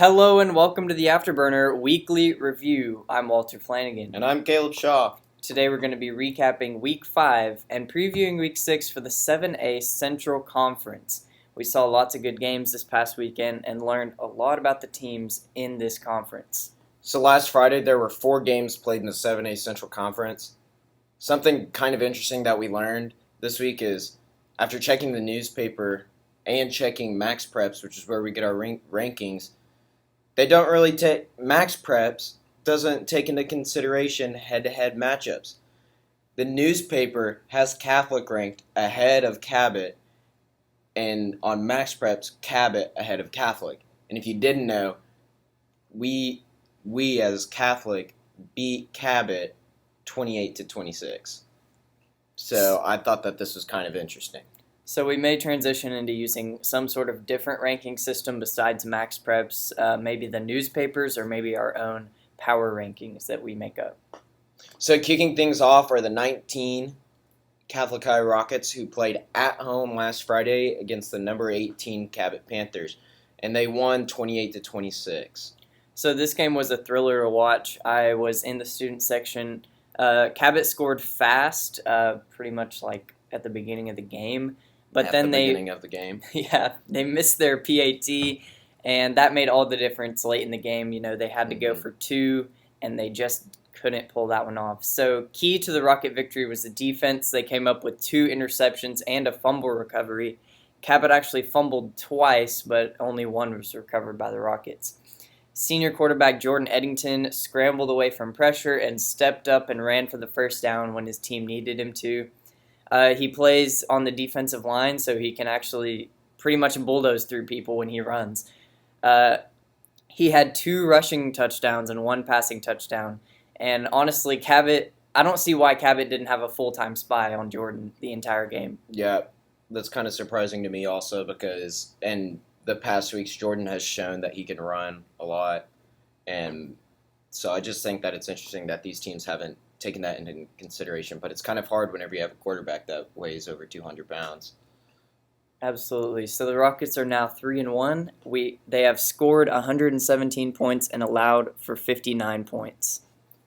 Hello and welcome to the Afterburner Weekly Review. I'm Walter Flanagan. And I'm Caleb Shaw. Today we're going to be recapping Week 5 and previewing Week 6 for the 7A Central Conference. We saw lots of good games this past weekend and learned a lot about the teams in this conference. So last Friday there were 4 games played in the 7A Central Conference. Something kind of interesting that we learned this week is after checking the newspaper and checking Max Preps, which is where we get our rankings, they don't really take Max Preps doesn't take into consideration head-to-head matchups. The newspaper has Catholic ranked ahead of Cabot, and on Max Preps, Cabot ahead of Catholic. And if you didn't know, we as Catholic beat Cabot 28-26. So I thought that this was kind of interesting. So we may transition into using some sort of different ranking system besides Max Preps, maybe the newspapers or maybe our own power rankings that we make up. So kicking things off are the 19 Catholic High Rockets who played at home last Friday against the number 18 Cabot Panthers, and they won 28-26. So this game was a thriller to watch. I was in the student section. Cabot scored fast, pretty much like at the beginning of the game. But at then the beginning of the game. Yeah, they missed their PAT, and that made all the difference late in the game. You know, they had to go for 2, and they just couldn't pull that one off. So key to the Rocket victory was the defense. They came up with 2 interceptions and a fumble recovery. Cabot actually fumbled twice, but only one was recovered by the Rockets. Senior quarterback Jordan Eddington scrambled away from pressure and stepped up and ran for the first down when his team needed him to. He plays on the defensive line, so he can actually pretty much bulldoze through people when he runs. He had 2 rushing touchdowns and 1 passing touchdown. And honestly, Cabot, I don't see why Cabot didn't have a full-time spy on Jordan the entire game. Yeah, that's kind of surprising to me also because in the past weeks, Jordan has shown that he can run a lot. And so I just think that it's interesting that these teams haven't taken that into consideration. But it's kind of hard whenever you have a quarterback that weighs over 200 pounds. Absolutely. So the Rockets are now 3-1. They have scored 117 points and allowed for 59 points.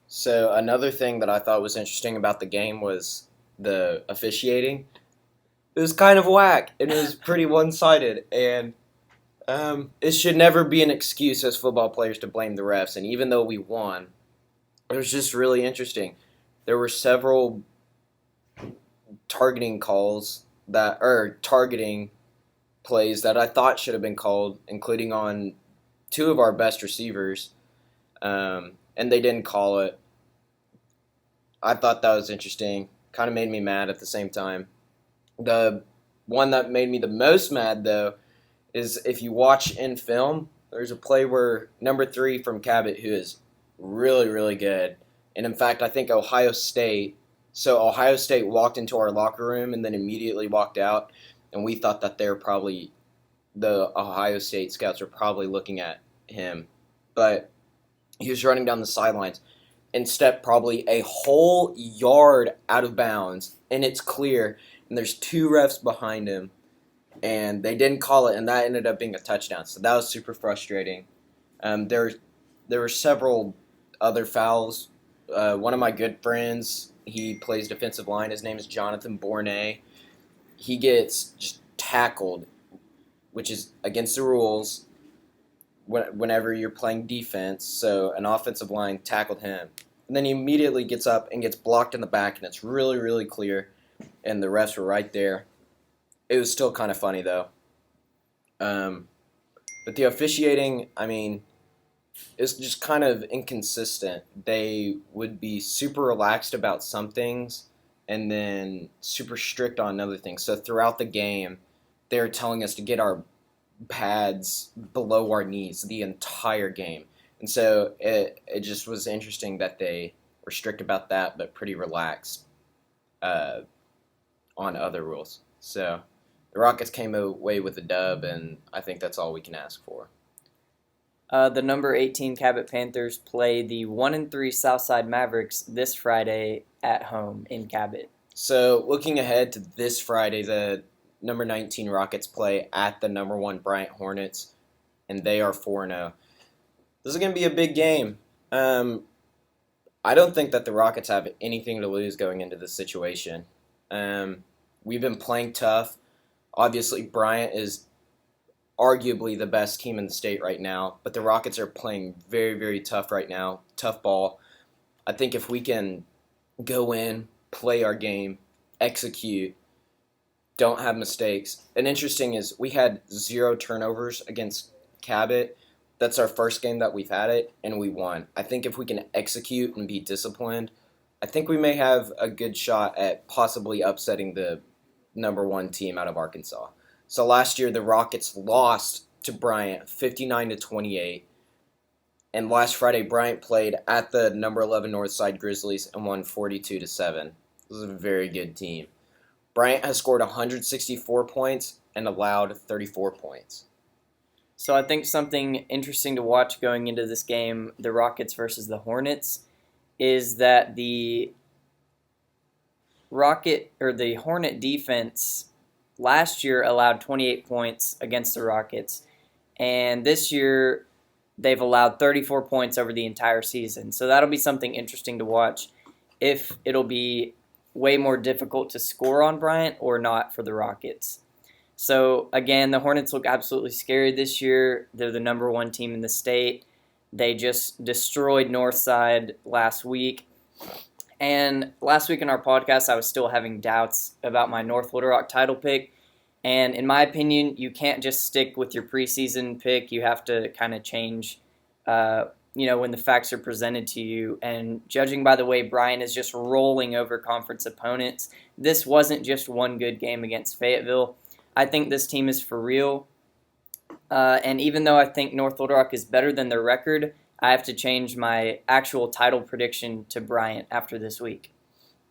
So another thing that I thought was interesting about the game was the officiating. It was kind of whack, and it was pretty one-sided, and it should never be an excuse as football players to blame the refs, and even though we won, it was just really interesting. There were several targeting plays that I thought should have been called, including on 2 of our best receivers, and they didn't call it. I thought that was interesting. Kind of made me mad at the same time. The one that made me the most mad, though, is if you watch in film, there's a play where number 3 from Cabot, who is really, really good, and in fact, I think Ohio State walked into our locker room and then immediately walked out, and we thought that the Ohio State scouts were probably looking at him, but he was running down the sidelines and stepped probably a whole yard out of bounds, and it's clear, and there's 2 refs behind him, and they didn't call it, and that ended up being a touchdown, so that was super frustrating. There were several other fouls. One of my good friends, he plays defensive line. His name is Jonathan Bournet. He gets just tackled, which is against the rules whenever you're playing defense. So an offensive line tackled him. And then he immediately gets up and gets blocked in the back, and it's really, really clear. And the refs were right there. It was still kind of funny, though. But the officiating, I mean, it's just kind of inconsistent. They would be super relaxed about some things and then super strict on other things. So throughout the game, they're telling us to get our pads below our knees the entire game. And so it just was interesting that they were strict about that but pretty relaxed on other rules. So the Rockets came away with a dub, and I think that's all we can ask for. The number 18 Cabot Panthers play the 1-3 Southside Mavericks this Friday at home in Cabot. So looking ahead to this Friday, the number 19 Rockets play at the number 1 Bryant Hornets, and they are 4-0. This is going to be a big game. I don't think that the Rockets have anything to lose going into this situation. We've been playing tough. Obviously, Bryant is arguably the best team in the state right now, but the Rockets are playing very, very tough right now. Tough ball. I think if we can go in, play our game, execute, don't have mistakes. And interesting is we had 0 turnovers against Cabot. That's our first game that we've had it, and we won. I think if we can execute and be disciplined, I think we may have a good shot at possibly upsetting the number 1 team out of Arkansas. So last year the Rockets lost to Bryant 59-28, and last Friday Bryant played at the number 11 Northside Grizzlies and won 42-7. This is a very good team. Bryant has scored 164 points and allowed 34 points. So I think something interesting to watch going into this game, the Rockets versus the Hornets, is that the Hornet defense last year allowed 28 points against the Rockets, and this year they've allowed 34 points over the entire season. So that'll be something interesting to watch, if it'll be way more difficult to score on Bryant or not for the Rockets. So again, the Hornets look absolutely scary this year. They're the number 1 team in the state. They just destroyed Northside last week. And last week in our podcast, I was still having doubts about my North Little Rock title pick. And in my opinion, you can't just stick with your preseason pick. You have to kind of change, when the facts are presented to you. And judging by the way Bryant is just rolling over conference opponents, this wasn't just one good game against Fayetteville. I think this team is for real. And even though I think North Little Rock is better than their record, I have to change my actual title prediction to Bryant after this week.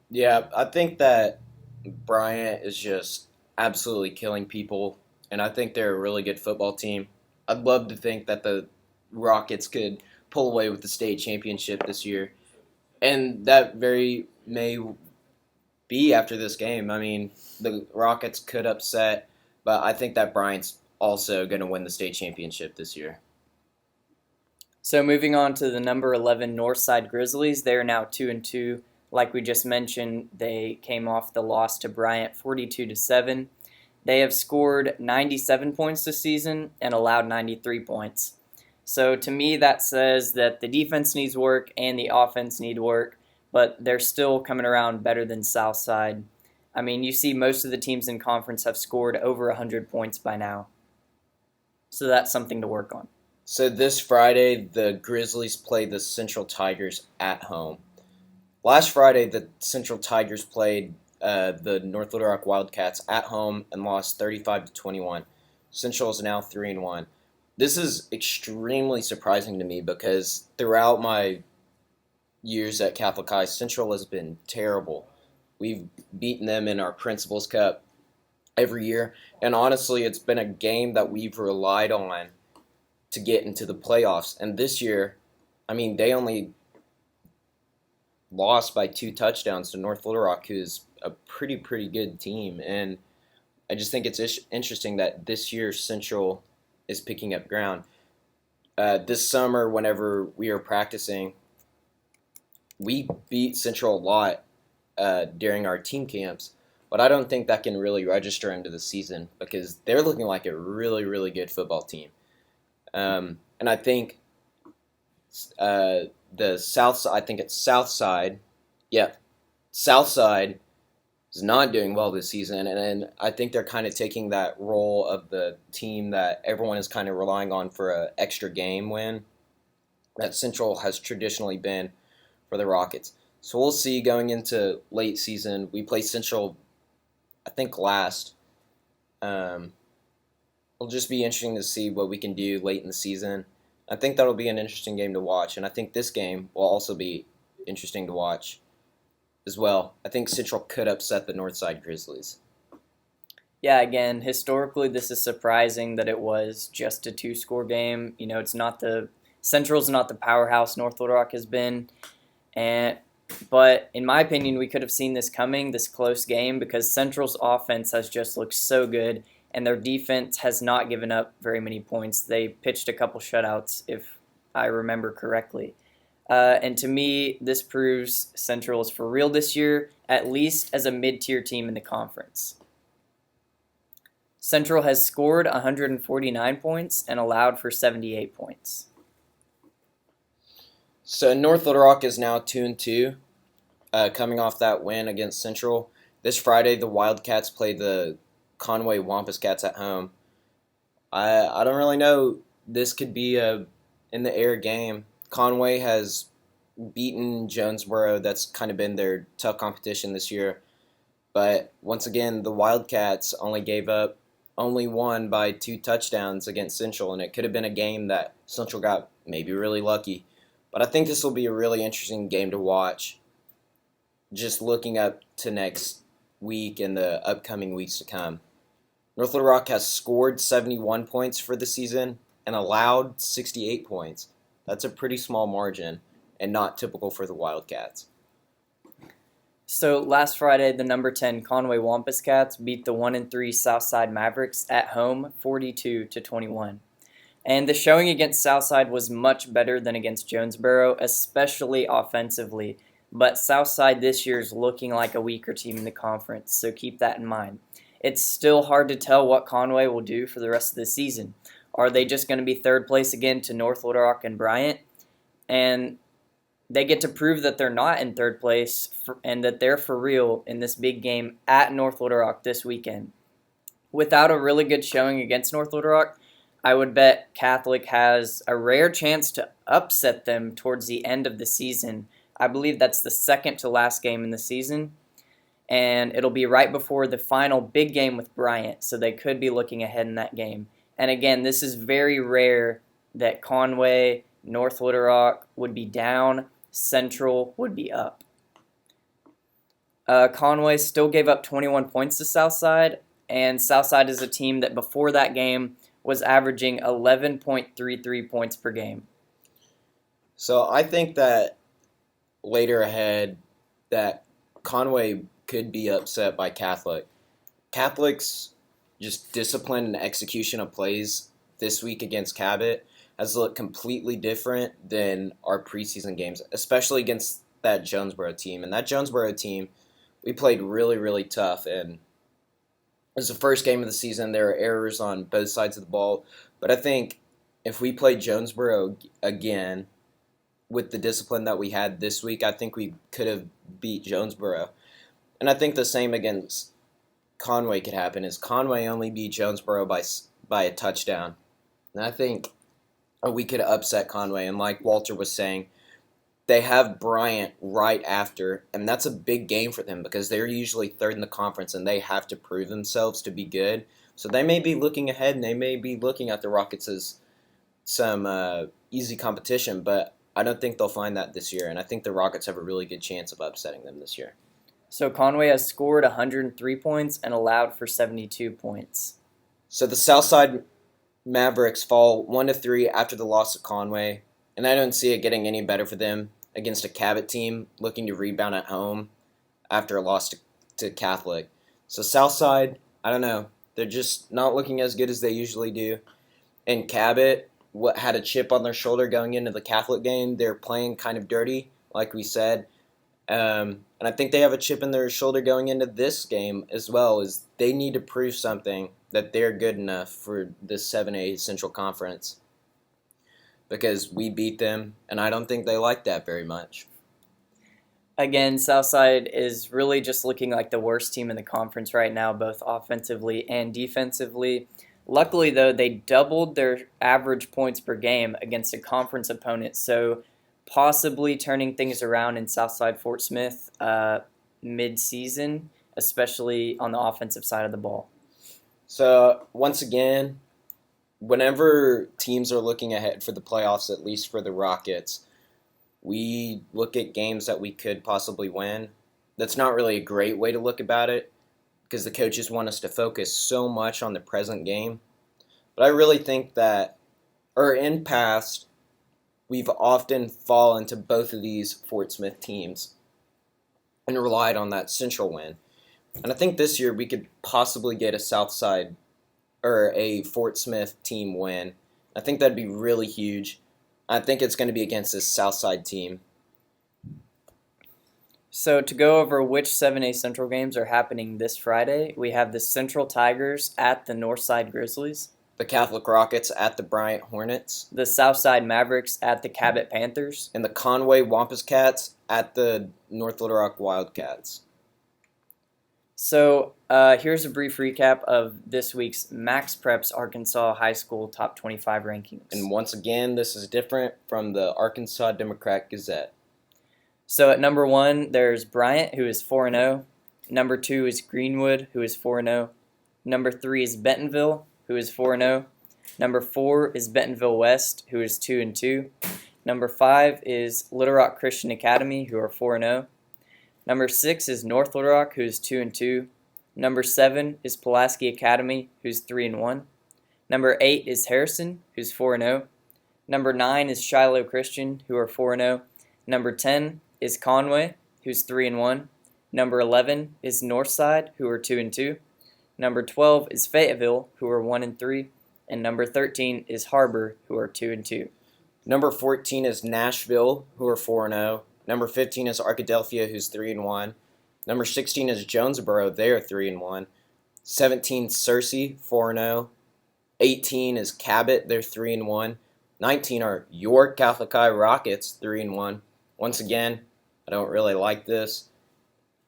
Yeah, I think that Bryant is just absolutely killing people, and I think they're a really good football team. I'd love to think that the Rockets could pull away with the state championship this year, and that very may be after this game. I mean, the Rockets could upset, but I think that Bryant's also going to win the state championship this year. So moving on to the number 11 Northside Grizzlies, they're now 2-2. Like we just mentioned, they came off the loss to Bryant 42-7. They have scored 97 points this season and allowed 93 points. So to me, that says that the defense needs work and the offense need work, but they're still coming around better than Southside. I mean, you see most of the teams in conference have scored over 100 points by now. So that's something to work on. So this Friday, the Grizzlies play the Central Tigers at home. Last Friday, the Central Tigers played the North Little Rock Wildcats at home and lost 35-21. Central is now 3-1. This is extremely surprising to me because throughout my years at Catholic High, Central has been terrible. We've beaten them in our Principals Cup every year, and honestly, it's been a game that we've relied on to get into the playoffs. And this year, I mean, they only lost by 2 touchdowns to North Little Rock, who's a pretty good team. And I just think it's interesting that this year Central is picking up ground. This summer, whenever we were practicing, we beat Central a lot during our team camps, but I don't think that can really register into the season because they're looking like a really good football team. And I think the South, I think it's Southside. Yeah, Southside is not doing well this season, and I think they're kind of taking that role of the team that everyone is kind of relying on for an extra game win that Central has traditionally been for the Rockets. So we'll see going into late season. We play Central, I think, last. It'll just be interesting to see what we can do late in the season. I think that'll be an interesting game to watch, and I think this game will also be interesting to watch as well. I think Central could upset the Northside Grizzlies. Yeah, again, historically, this is surprising that it was just a 2-score game. You know, Central's not the powerhouse North Little Rock has been, but in my opinion, we could have seen this coming, this close game, because Central's offense has just looked so good, and their defense has not given up very many points. They pitched a couple shutouts, if I remember correctly. And to me, this proves Central is for real this year, at least as a mid-tier team in the conference. Central has scored 149 points and allowed for 78 points. So North Little Rock is now 2-2, coming off that win against Central. This Friday, the Wildcats play the Conway Wampus Cats at home. I don't really know. This could be a in the air game. Conway has beaten Jonesboro. That's kind of been their tough competition this year. But once again, the Wildcats only won by 2 touchdowns against Central, and it could have been a game that Central got maybe really lucky. But I think this will be a really interesting game to watch. Just looking up to next week and the upcoming weeks to come. North Little Rock has scored 71 points for the season and allowed 68 points. That's a pretty small margin and not typical for the Wildcats. So last Friday, the number 10 Conway Wampus Cats beat the 1-3 Southside Mavericks at home 42-21. And the showing against Southside was much better than against Jonesboro, especially offensively. But Southside this year is looking like a weaker team in the conference, so keep that in mind. It's still hard to tell what Conway will do for the rest of the season. Are they just going to be third place again to North Little Rock and Bryant? And they get to prove that they're not in third place and that they're for real in this big game at North Little Rock this weekend. Without a really good showing against North Little Rock, I would bet Catholic has a rare chance to upset them towards the end of the season. I believe that's the second to last game in the season, and it'll be right before the final big game with Bryant, so they could be looking ahead in that game. And again, this is very rare that Conway, North Little Rock would be down, Central would be up. Conway still gave up 21 points to Southside, and Southside is a team that before that game was averaging 11.33 points per game. So I think that later ahead that Conway could be upset by Catholic. Catholic's just discipline and execution of plays this week against Cabot has looked completely different than our preseason games, especially against that Jonesboro team. And that Jonesboro team, we played really, really tough. And it was the first game of the season. There are errors on both sides of the ball. But I think if we play Jonesboro again with the discipline that we had this week, I think we could have beat Jonesboro. And I think the same against Conway could happen, is Conway only beat Jonesboro by a touchdown. And I think we could upset Conway. And like Walter was saying, they have Bryant right after, and that's a big game for them because they're usually third in the conference and they have to prove themselves to be good. So they may be looking ahead and they may be looking at the Rockets as some easy competition, but I don't think they'll find that this year, and I think the Rockets have a really good chance of upsetting them this year. So Conway has scored 103 points and allowed for 72 points. So the Southside Mavericks fall 1-3 after the loss of Conway, and I don't see it getting any better for them against a Cabot team looking to rebound at home after a loss to Catholic. So Southside, I don't know. They're just not looking as good as they usually do. And Cabot had a chip on their shoulder going into the Catholic game. They're playing kind of dirty, like we said. And I think they have a chip in their shoulder going into this game as well, is they need to prove something that they're good enough for the 7A Central Conference. Because we beat them, and I don't think they like that very much. Again, Southside is really just looking like the worst team in the conference right now, both offensively and defensively. Luckily, though, they doubled their average points per game against a conference opponent, so possibly turning things around in Southside Fort Smith mid-season, especially on the offensive side of the ball. So, once again, whenever teams are looking ahead for the playoffs, at least for the Rockets, we look at games that we could possibly win. That's not really a great way to look about it because the coaches want us to focus so much on the present game. But I really think that, or in past, we've often fallen to both of these Fort Smith teams and relied on that Central win. And I think this year we could possibly get a Southside or a Fort Smith team win. I think that'd be really huge. I think it's going to be against this Southside team. So to go over which 7A Central games are happening this Friday, we have the Central Tigers at the Northside Grizzlies, The Catholic Rockets at the Bryant Hornets, the Southside Mavericks at the Cabot Panthers, and the Conway Wampus Cats at the North Little Rock Wildcats. So here's a brief recap of this week's Max Preps Arkansas High School Top 25 rankings. And once again, this is different from the Arkansas Democrat Gazette. So at number 1, there's Bryant, who is 4-0. Number 2 is Greenwood, who is 4-0. Number 3 is Bentonville, who is 4-0. Number 4 is Bentonville West, who is 2-2. Number 5 is Little Rock Christian Academy, who are 4-0. Number 6 is North Little Rock, who's 2-2. Number 7 is Pulaski Academy, who's 3-1. Number 8 is Harrison, who's 4-0. Number 9 is Shiloh Christian, who are 4-0. Number 10 is Conway, who's 3-1. Number 11 is Northside, who are 2-2. Number 12 is Fayetteville, who are 1-3. And number 13 is Harbor, who are 2-2. Number 14 is Nashville, who are 4-0. Number 15 is Arkadelphia, who's 3-1. Number 16 is Jonesboro, they are 3-1. 17 Searcy, 4-0. 18 is Cabot, they're 3-1. 19 are York Catholic High Rockets, 3-1. Once again, I don't really like this.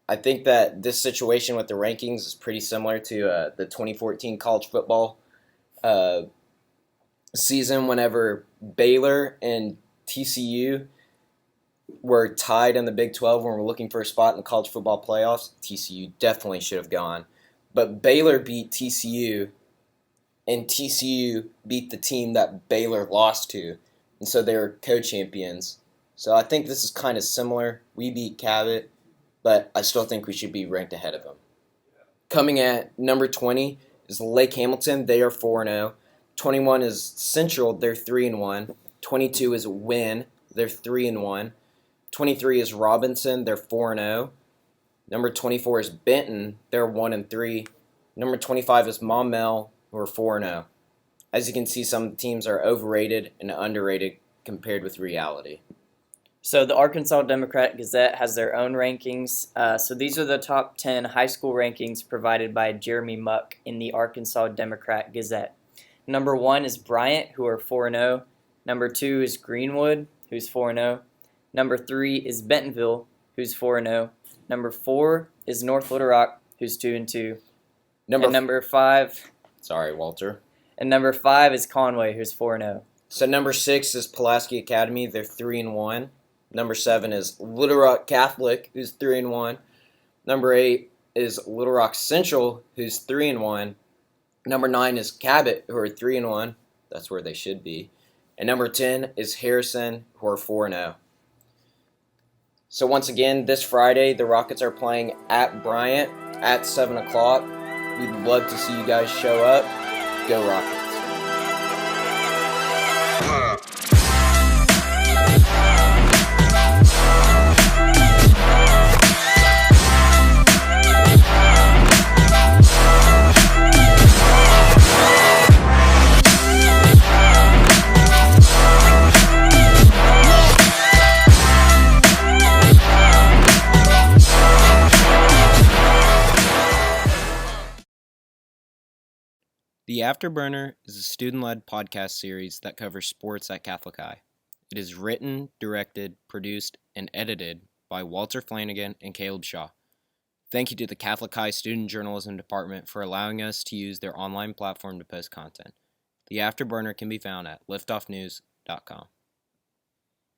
I think that this situation with the rankings is pretty similar to the 2014 college football season whenever Baylor and TCU were tied in the Big 12 when we're looking for a spot in the college football playoffs. TCU definitely should have gone. But Baylor beat TCU, and TCU beat the team that Baylor lost to. And so they were co-champions. So I think this is kind of similar. We beat Cabot, but I still think we should be ranked ahead of them. Coming at number 20 is Lake Hamilton. They are 4-0. 21 is Central. They're 3-1. 22 is Wynn. They're 3-1. 23 is Robinson. They're 4-0. Number 24 is Benton. They're 1-3. Number 25 is Maumelle, who are 4-0. As you can see, some teams are overrated and underrated compared with reality. So the Arkansas Democrat Gazette has their own rankings. So these are the top 10 high school rankings provided by Jeremy Muck in the Arkansas Democrat Gazette. Number 1 is Bryant, who are 4-0. Number 2 is Greenwood, who's 4-0. Number 3 is Bentonville, who's 4-0. Number 4 is North Little Rock, who's 2-2. Number 5. Sorry, Walter. And number 5 is Conway, who's 4-0. So number 6 is Pulaski Academy. They're 3-1. Number 7 is Little Rock Catholic, who's 3-1. Number 8 is Little Rock Central, who's 3-1. Number 9 is Cabot, who are 3-1. That's where they should be. And number 10 is Harrison, who are 4-0. So once again, this Friday, the Rockets are playing at Bryant at 7 o'clock. We'd love to see you guys show up. Go Rockets. The Afterburner is a student-led podcast series that covers sports at Catholic High. It is written, directed, produced, and edited by Walter Flanagan and Caleb Shaw. Thank you to the Catholic High Student Journalism Department for allowing us to use their online platform to post content. The Afterburner can be found at liftoffnews.com.